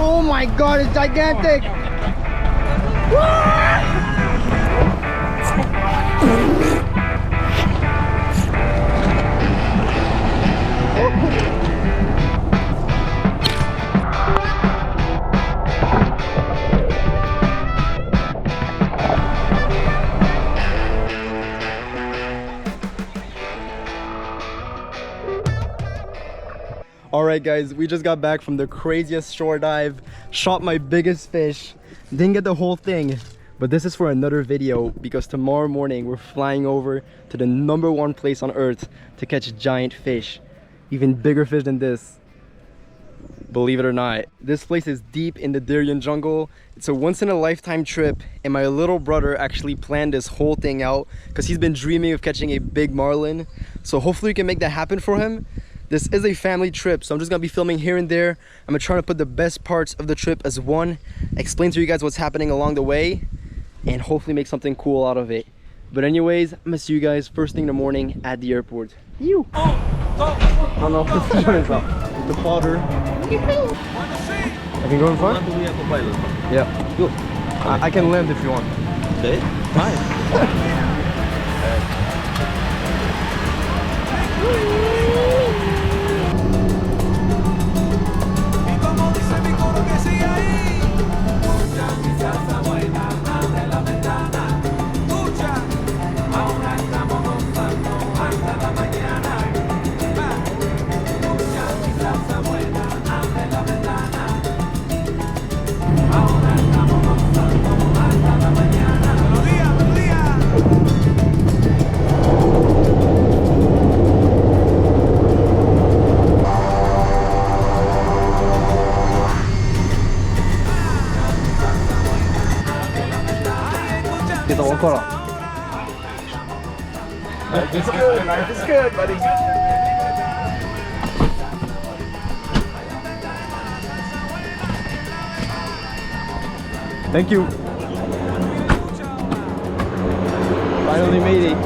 Oh my god, it's gigantic! Alright guys, we just got back from the craziest shore dive, shot my biggest fish, didn't get the whole thing, but this is for another video because tomorrow morning we're flying over to the #1 place on earth to catch giant fish, even bigger fish than this. Believe it or not, this place is deep in the Darién jungle. It's a once-in-a-lifetime trip, and my little brother actually planned this whole thing out because he's been dreaming of catching a big marlin, so hopefully we can make that happen for him. This is a family trip, so I'm just gonna be filming here and there. I'm gonna try to put the best parts of the trip as one, explain to you guys what's happening along the way, and hopefully make something cool out of it. But anyways, I'm gonna see you guys first thing in the morning at the airport. You. Oh no, this one is up. The father. I can go in front? Yeah. Go. I can land if you want. Okay, fine. It's good, life is good, buddy. Thank you. Finally made it.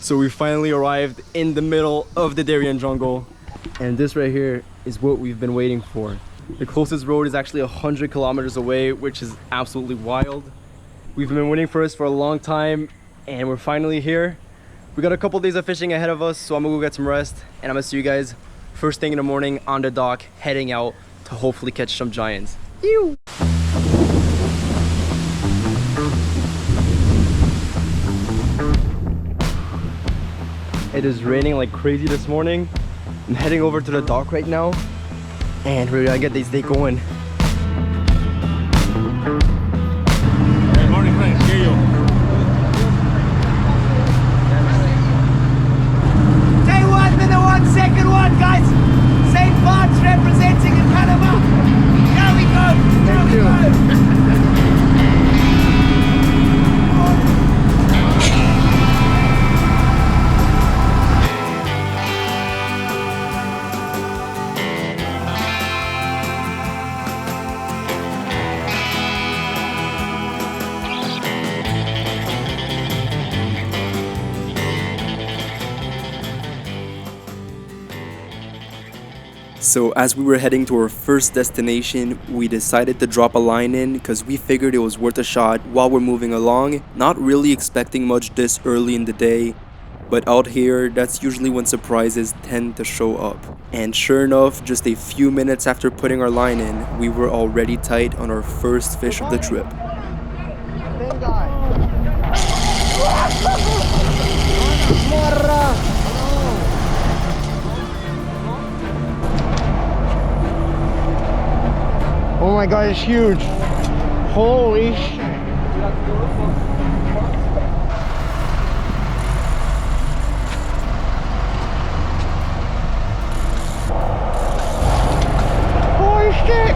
So we finally arrived in the middle of the Darién jungle, and this right here is what we've been waiting for. The closest road is actually 100 kilometers away, which is absolutely wild. We've been waiting for this for a long time, and we're finally here. We got a couple days of fishing ahead of us, so I'm gonna go get some rest, and I'm gonna see you guys first thing in the morning on the dock, heading out to hopefully catch some giants. Ew. It is raining like crazy this morning. I'm heading over to the dock right now, and we're gonna get this day going. Good morning, friends. Here you. Day 1, minute 1, second 1, guys. St. Bart's representing in Panama. Here we go. Here we go. So as we were heading to our first destination, we decided to drop a line in because we figured it was worth a shot while we're moving along, not really expecting much this early in the day. But out here, that's usually when surprises tend to show up. And sure enough, just a few minutes after putting our line in, we were already tight on our first fish of the trip. Oh my god, it's huge. Holy shit. Holy shit.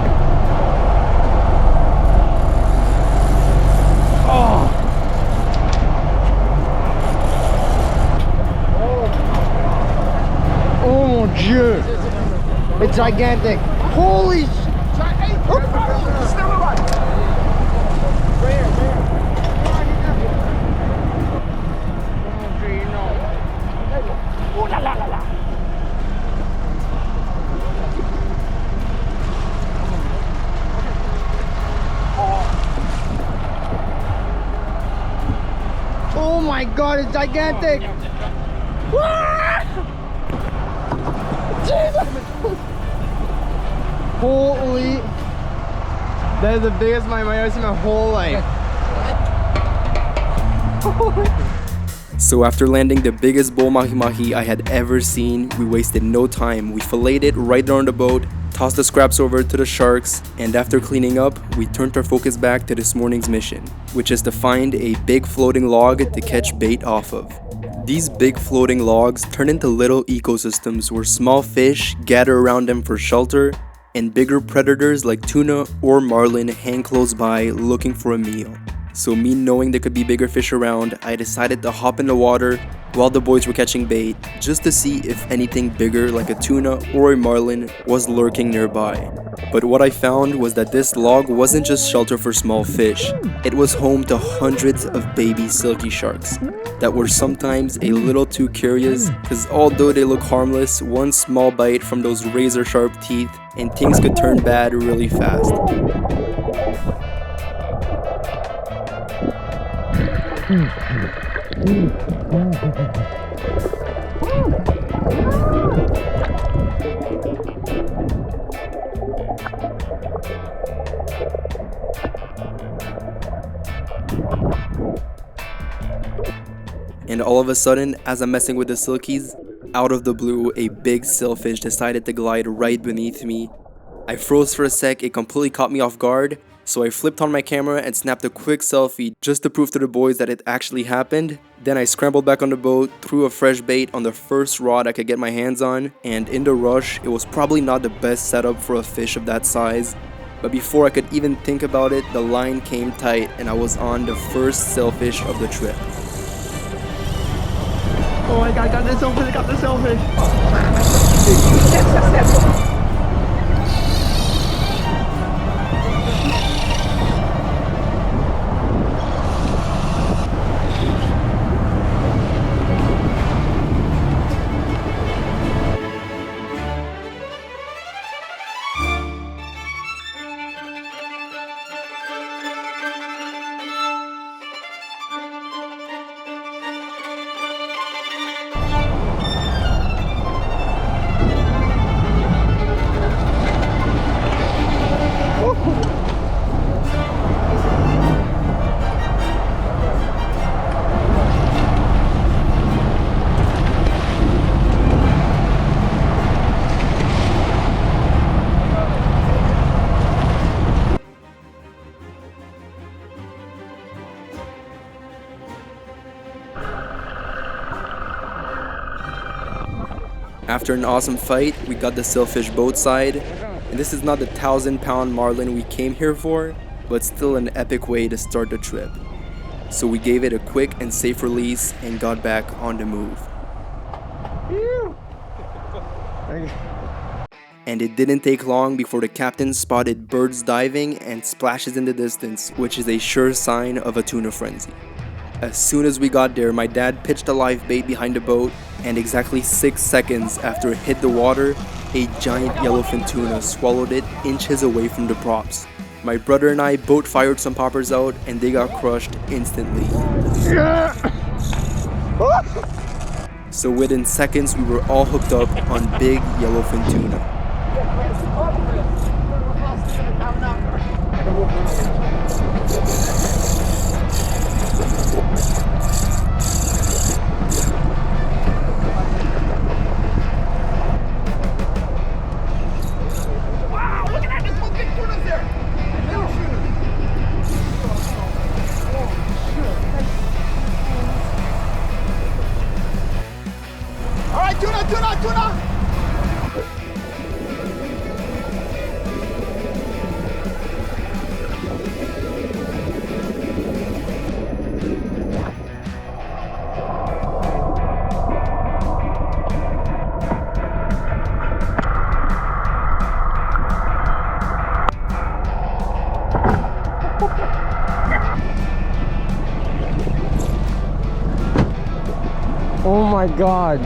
It's gigantic. Holy sh... Oh my god, it's gigantic! Jesus! Holy! That is the biggest I've ever seen in my whole life. So after landing the biggest bull mahi-mahi I had ever seen, we wasted no time. We filleted it right there on the boat, tossed the scraps over to the sharks, and after cleaning up, we turned our focus back to this morning's mission, which is to find a big floating log to catch bait off of. These big floating logs turn into little ecosystems where small fish gather around them for shelter, and bigger predators like tuna or marlin hang close by looking for a meal. So me knowing there could be bigger fish around, I decided to hop in the water while the boys were catching bait just to see if anything bigger like a tuna or a marlin was lurking nearby. But what I found was that this log wasn't just shelter for small fish, it was home to hundreds of baby silky sharks that were sometimes a little too curious, because although they look harmless, one small bite from those razor sharp teeth and things could turn bad really fast. And all of a sudden, as I'm messing with the silkies, out of the blue, a big sailfish decided to glide right beneath me. I froze for a sec, it completely caught me off guard, so I flipped on my camera and snapped a quick selfie just to prove to the boys that it actually happened. Then I scrambled back on the boat, threw a fresh bait on the first rod I could get my hands on, and in the rush, it was probably not the best setup for a fish of that size. But before I could even think about it, the line came tight and I was on the first sailfish of the trip. Oh my god, got the sailfish, got the sailfish! After an awesome fight, we got the sailfish boat side, and this is not the 1,000-pound marlin we came here for, but still an epic way to start the trip. So we gave it a quick and safe release and got back on the move. And it didn't take long before the captain spotted birds diving and splashes in the distance, which is a sure sign of a tuna frenzy. As soon as we got there, my dad pitched a live bait behind the boat, and exactly 6 seconds after it hit the water, a giant yellowfin tuna swallowed it inches away from the props. My brother and I both fired some poppers out, and they got crushed instantly. So within seconds, we were all hooked up on big yellowfin tuna. my god.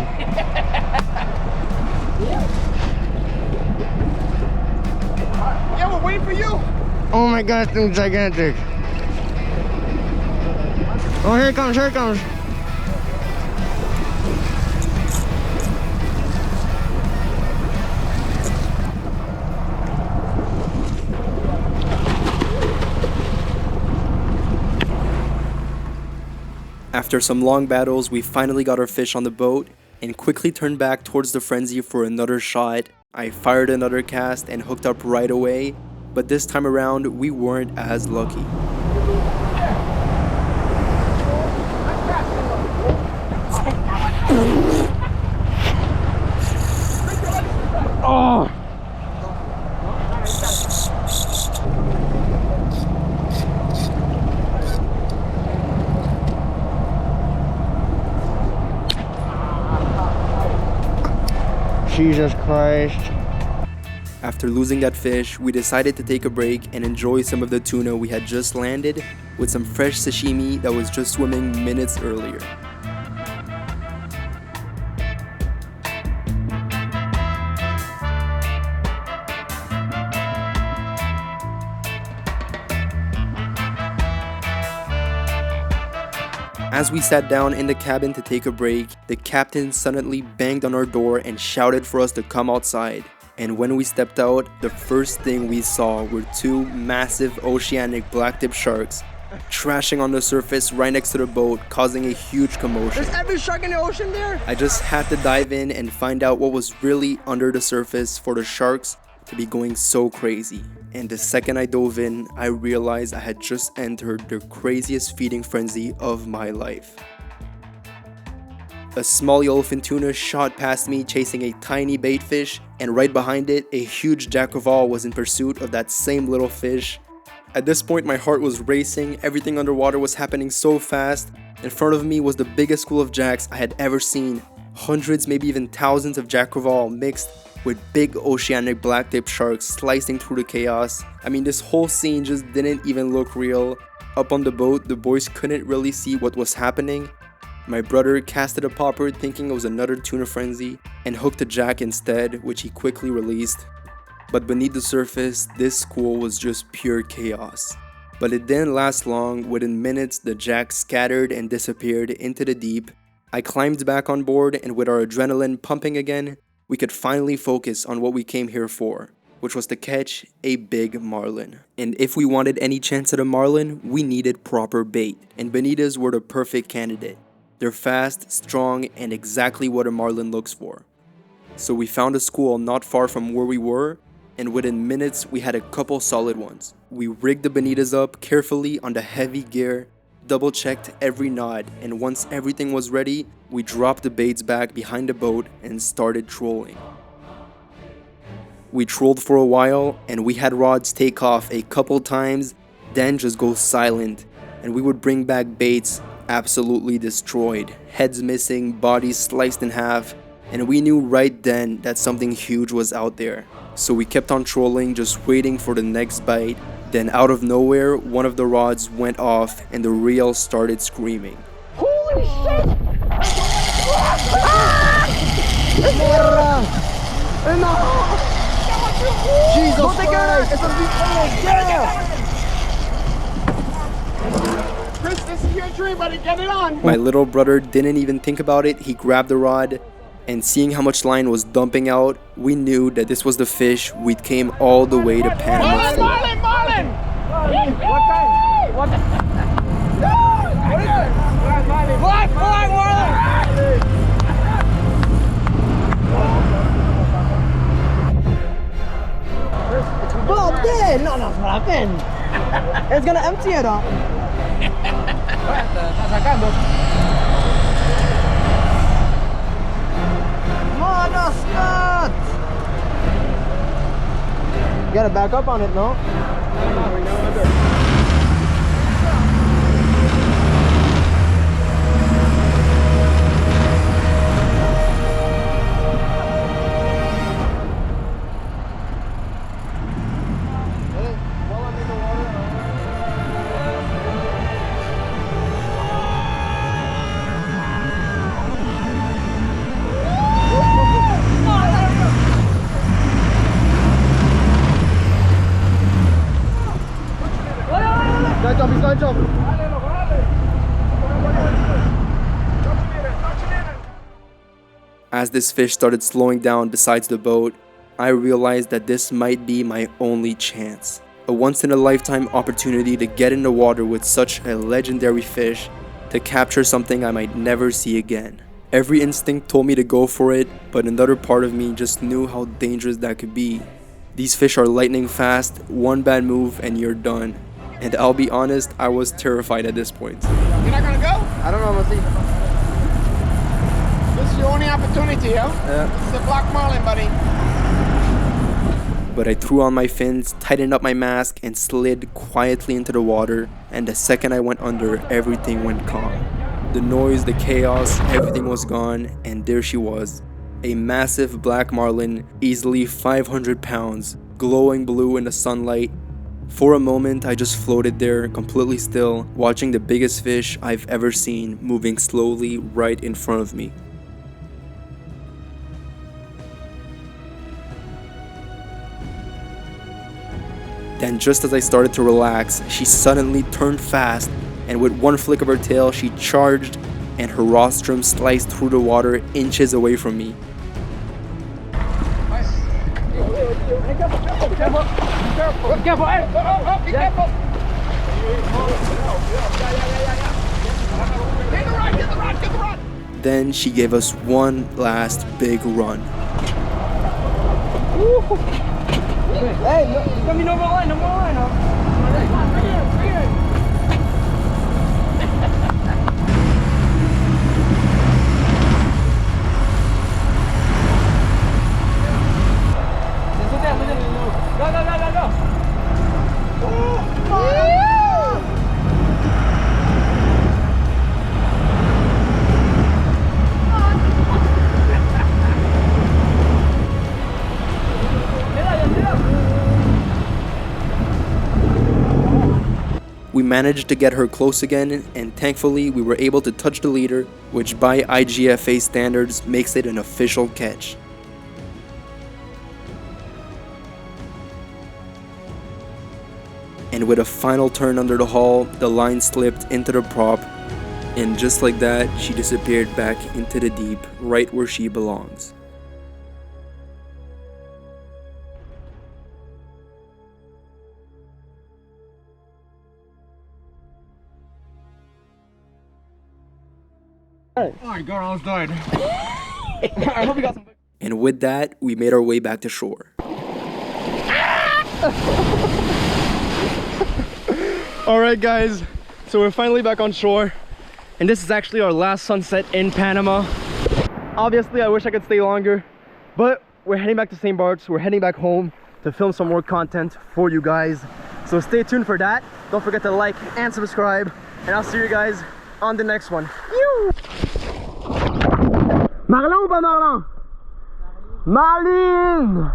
Yeah, we're waiting for you. Oh my god, this thing's gigantic. Oh, here it comes, here it comes. After some long battles, we finally got our fish on the boat and quickly turned back towards the frenzy for another shot. I fired another cast and hooked up right away, but this time around we weren't as lucky. Oh! Jesus Christ. After losing that fish, we decided to take a break and enjoy some of the tuna we had just landed with some fresh sashimi that was just swimming minutes earlier. As we sat down in the cabin to take a break, the captain suddenly banged on our door and shouted for us to come outside. And when we stepped out, the first thing we saw were two massive oceanic blacktip sharks trashing on the surface right next to the boat, causing a huge commotion. There's every shark in the ocean there? I just had to dive in and find out what was really under the surface for the sharks to be going so crazy. And the second I dove in, I realized I had just entered the craziest feeding frenzy of my life. A small yellowfin tuna shot past me chasing a tiny bait fish, and right behind it, a huge jack of all was in pursuit of that same little fish. At this point, my heart was racing, everything underwater was happening so fast. In front of me was the biggest school of jacks I had ever seen. Hundreds, maybe even thousands of jack of all mixed with big oceanic blacktip sharks slicing through the chaos. I mean, this whole scene just didn't even look real. Up on the boat, the boys couldn't really see what was happening. My brother casted a popper thinking it was another tuna frenzy and hooked a jack instead, which he quickly released. But beneath the surface, this school was just pure chaos. But it didn't last long. Within minutes, the jack scattered and disappeared into the deep. I climbed back on board, and with our adrenaline pumping again, we could finally focus on what we came here for, which was to catch a big marlin. And if we wanted any chance at a marlin, we needed proper bait, and bonitas were the perfect candidate. They're fast, strong, and exactly what a marlin looks for. So we found a school not far from where we were, and within minutes we had a couple solid ones. We rigged the bonitas up carefully on the heavy gear, double checked every knot, and once everything was ready, we dropped the baits back behind the boat and started trolling. We trolled for a while, and we had rods take off a couple times, then just go silent, and we would bring back baits absolutely destroyed, heads missing, bodies sliced in half, and we knew right then that something huge was out there. So we kept on trolling, just waiting for the next bite. Then out of nowhere, one of the rods went off and the reel started screaming. Holy shit! Jesus Christ! Chris, this is your dream, buddy. Get it on. My little brother didn't even think about it. He grabbed the rod, and seeing how much line was dumping out, we knew that this was the fish we'd came all the way to Panama for. Marlin, Marlin! What kind? What? What is it? What? Marlin! Well, then, no, happened. It's gonna empty it out. Está sacando. No, Scott! You gotta back up on it, no? gonna jump, he's gonna jump. As this fish started slowing down beside the boat, I realized that this might be my only chance. A once-in-a-lifetime opportunity to get in the water with such a legendary fish, to capture something I might never see again. Every instinct told me to go for it, but another part of me just knew how dangerous that could be. These fish are lightning fast, one bad move and you're done. And I'll be honest, I was terrified at this point. You're not gonna go? I don't know, I'm gonna see. This is your only opportunity, huh? Yeah. This is a black marlin, buddy. But I threw on my fins, tightened up my mask, and slid quietly into the water, and the second I went under, everything went calm. The noise, the chaos, everything was gone, and there she was. A massive black marlin, easily 500 pounds, glowing blue in the sunlight. For a moment, I just floated there, completely still, watching the biggest fish I've ever seen moving slowly right in front of me. Then just as I started to relax, she suddenly turned fast, and with one flick of her tail, she charged, and her rostrum sliced through the water inches away from me. Then she gave us one last big run. Hey, come number one, huh? We managed to get her close again, and thankfully we were able to touch the leader, which by IGFA standards makes it an official catch. And with a final turn under the hull, the line slipped into the prop, and just like that, she disappeared back into the deep, right where she belongs. Oh my god, I almost died. I hope you got some. And with that, we made our way back to shore. Alright guys, so we're finally back on shore, and this is actually our last sunset in Panama. Obviously I wish I could stay longer, but we're heading back to St. Bart's. We're heading back home to film some more content for you guys, so stay tuned for that. Don't forget to like and subscribe, and I'll see you guys on the next one. Marlin ou pas Marlin? Marlin!